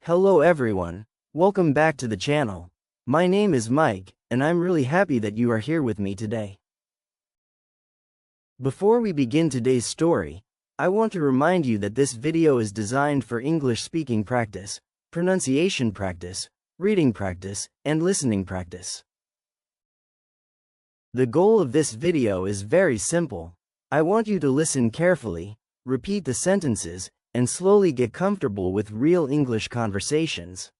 Hello everyone, welcome back to the channel. My name is Mike, and I'm really happy that you are here with me today. Before we begin today's story, I want to remind you that this video is designed for English speaking practice, pronunciation practice, reading practice, and listening practice. The goal of this video is very simple. I want you to listen carefully, repeat the sentences, and slowly get comfortable with real English conversations.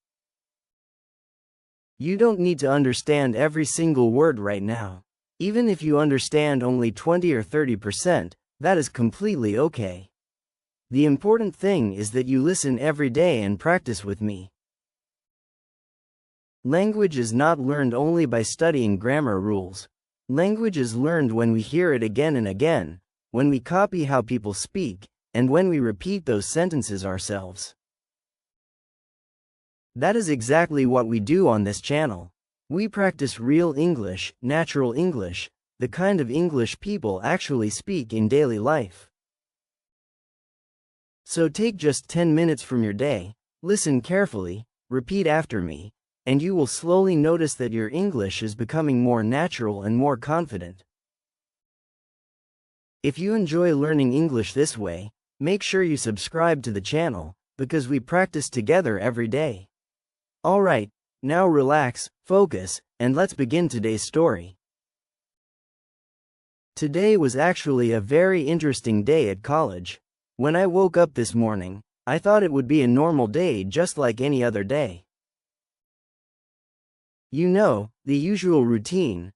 You don't need to understand every single word right now. Even if you understand only 20 or 30%, that is completely okay. The important thing is that you listen every day and practice with me. Language is not learned only by studying grammar rules. Language is learned when we hear it again and again, when we copy how people speak, and when we repeat those sentences ourselves. That is exactly what we do on this channel. We practice real English, natural English, the kind of English people actually speak in daily life. So take just 10 minutes from your day, listen carefully, repeat after me, and you will slowly notice that your English is becoming more natural and more confident. If you enjoy learning English this way, make sure you subscribe to the channel, because we practice together every day. Alright, now relax, focus, and let's begin today's story. Today was actually a very interesting day at college. When I woke up this morning, I thought it would be a normal day just like any other day. You know, the usual routine.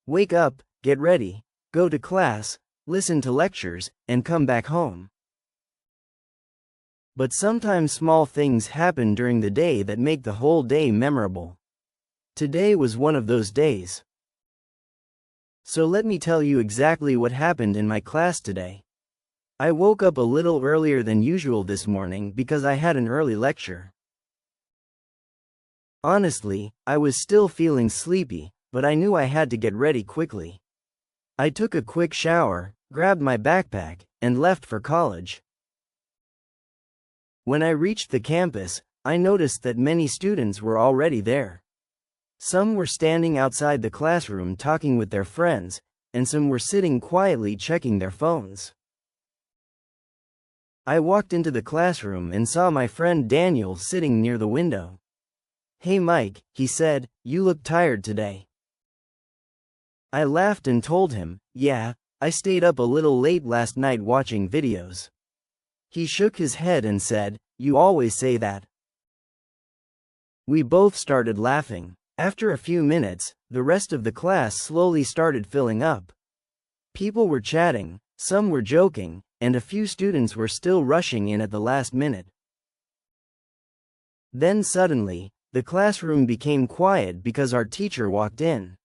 Wake up, get ready, go to class, listen to lectures, and come back home. But sometimes small things happen during the day that make the whole day memorable. Today was one of those days. So let me tell you exactly what happened in my class today. I woke up a little earlier than usual this morning because I had an early lecture. Honestly, I was still feeling sleepy, but I knew I had to get ready quickly. I took a quick shower, grabbed my backpack, and left for college. When I reached the campus, I noticed that many students were already there. Some were standing outside the classroom talking with their friends, and some were sitting quietly checking their phones. I walked into the classroom and saw my friend Daniel sitting near the window. "Hey Mike," he said, "you look tired today." I laughed and told him, "Yeah, I stayed up a little late last night watching videos." He shook his head and said, "You always say that." We both started laughing. After a few minutes, the rest of the class slowly started filling up. People were chatting, some were joking, and a few students were still rushing in at the last minute. Then suddenly, the classroom became quiet because our teacher walked in.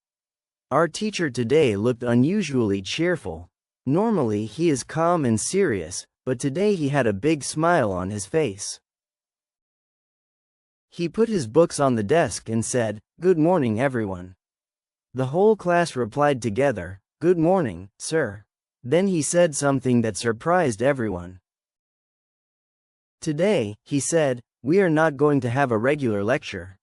Our teacher today looked unusually cheerful. Normally he is calm and serious, but today he had a big smile on his face. He put his books on the desk and said, "Good morning everyone." The whole class replied together, "Good morning, sir." Then he said something that surprised everyone. "Today," he said, "we are not going to have a regular lecture."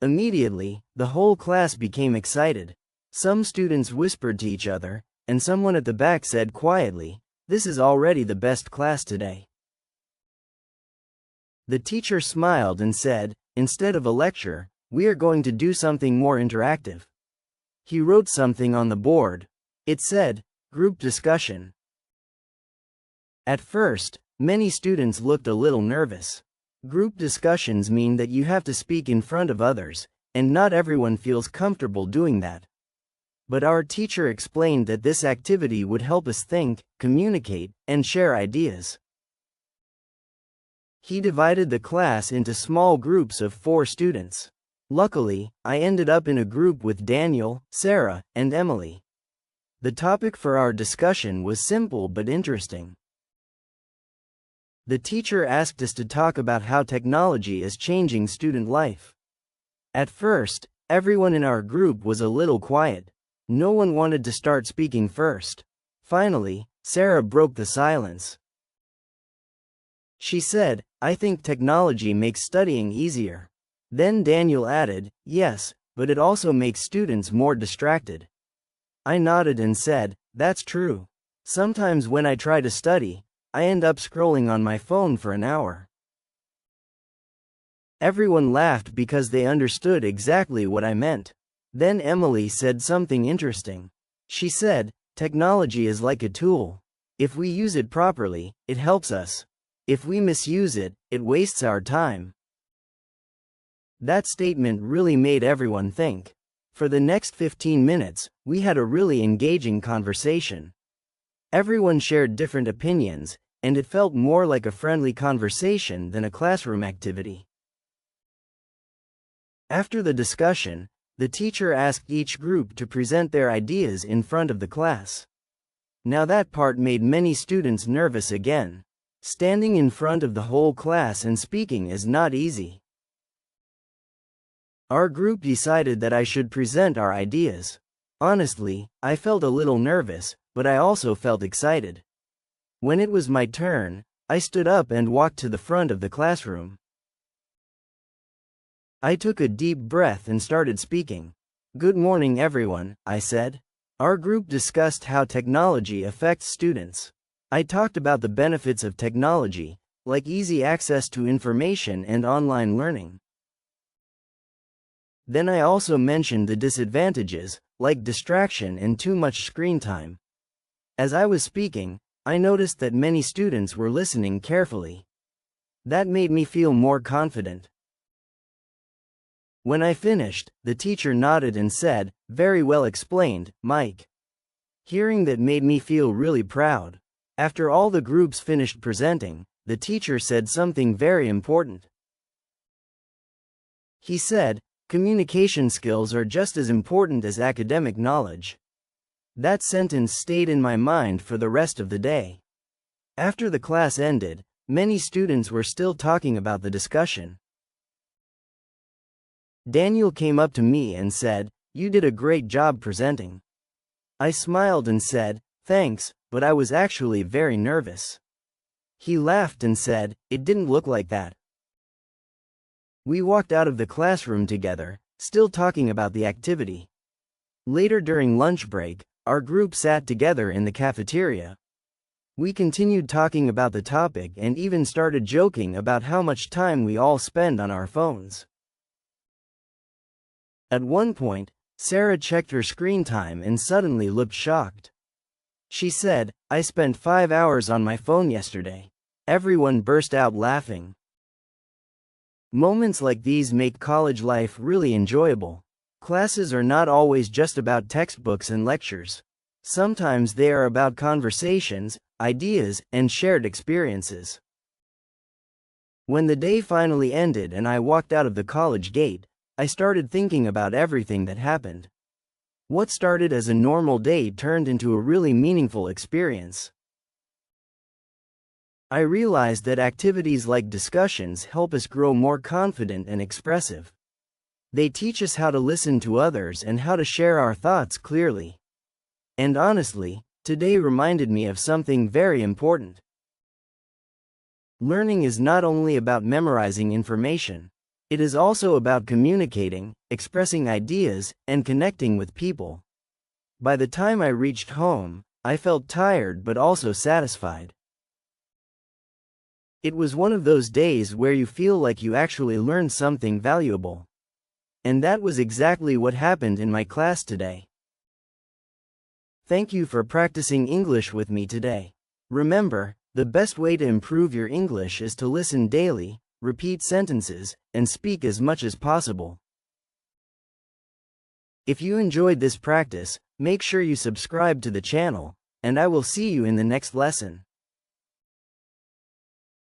Immediately, the whole class became excited. Some students whispered to each other, and someone at the back said quietly, "This is already the best class today." The teacher smiled and said, "Instead of a lecture, we are going to do something more interactive." He wrote something on the board. It said, "Group discussion." At first, many students looked a little nervous. Group discussions mean that you have to speak in front of others, and not everyone feels comfortable doing that. But our teacher explained that this activity would help us think, communicate, and share ideas. He divided the class into small groups of 4 students. Luckily, I ended up in a group with Daniel, Sarah, and Emily. The topic for our discussion was simple but interesting. The teacher asked us to talk about how technology is changing student life. At first, everyone in our group was a little quiet. No one wanted to start speaking first. Finally, Sarah broke the silence. She said, I think technology makes studying easier. Then Daniel added, yes, but it also makes students more distracted. I nodded and said, that's true. Sometimes when I try to study, I end up scrolling on my phone for an hour. Everyone laughed because they understood exactly what I meant. Then Emily said something interesting. She said, technology is like a tool. If we use it properly, it helps us. If we misuse it, it wastes our time. That statement really made everyone think. For the next 15 minutes, we had a really engaging conversation. Everyone shared different opinions, and it felt more like a friendly conversation than a classroom activity. After the discussion, the teacher asked each group to present their ideas in front of the class. Now that part made many students nervous again. Standing in front of the whole class and speaking is not easy. Our group decided that I should present our ideas. Honestly, I felt a little nervous, but I also felt excited. When it was my turn, I stood up and walked to the front of the classroom. I took a deep breath and started speaking. Good morning, everyone, I said. Our group discussed how technology affects students. I talked about the benefits of technology, like easy access to information and online learning. Then I also mentioned the disadvantages, like distraction and too much screen time. As I was speaking, I noticed that many students were listening carefully. That made me feel more confident. When I finished, the teacher nodded and said, "Very well explained, Mike." Hearing that made me feel really proud. After all the groups finished presenting, the teacher said something very important. He said, communication skills are just as important as academic knowledge. That sentence stayed in my mind for the rest of the day. After the class ended, many students were still talking about the discussion. Daniel came up to me and said, "You did a great job presenting." I smiled and said, "Thanks, but I was actually very nervous." He laughed and said, "It didn't look like that." We walked out of the classroom together, still talking about the activity. Later during lunch break, our group sat together in the cafeteria. We continued talking about the topic and even started joking about how much time we all spend on our phones. At one point, Sarah checked her screen time and suddenly looked shocked. She said, "I spent 5 hours on my phone yesterday." Everyone burst out laughing. Moments like these make college life really enjoyable. Classes are not always just about textbooks and lectures. Sometimes they are about conversations, ideas, and shared experiences. When the day finally ended and I walked out of the college gate, I started thinking about everything that happened. What started as a normal day turned into a really meaningful experience. I realized that activities like discussions help us grow more confident and expressive. They teach us how to listen to others and how to share our thoughts clearly. And honestly, today reminded me of something very important. Learning is not only about memorizing information. It is also about communicating, expressing ideas, and connecting with people. By the time I reached home, I felt tired but also satisfied. It was one of those days where you feel like you actually learned something valuable. And that was exactly what happened in my class today. Thank you for practicing English with me today. Remember, the best way to improve your English is to listen daily, repeat sentences, and speak as much as possible. If you enjoyed this practice, make sure you subscribe to the channel, and I will see you in the next lesson.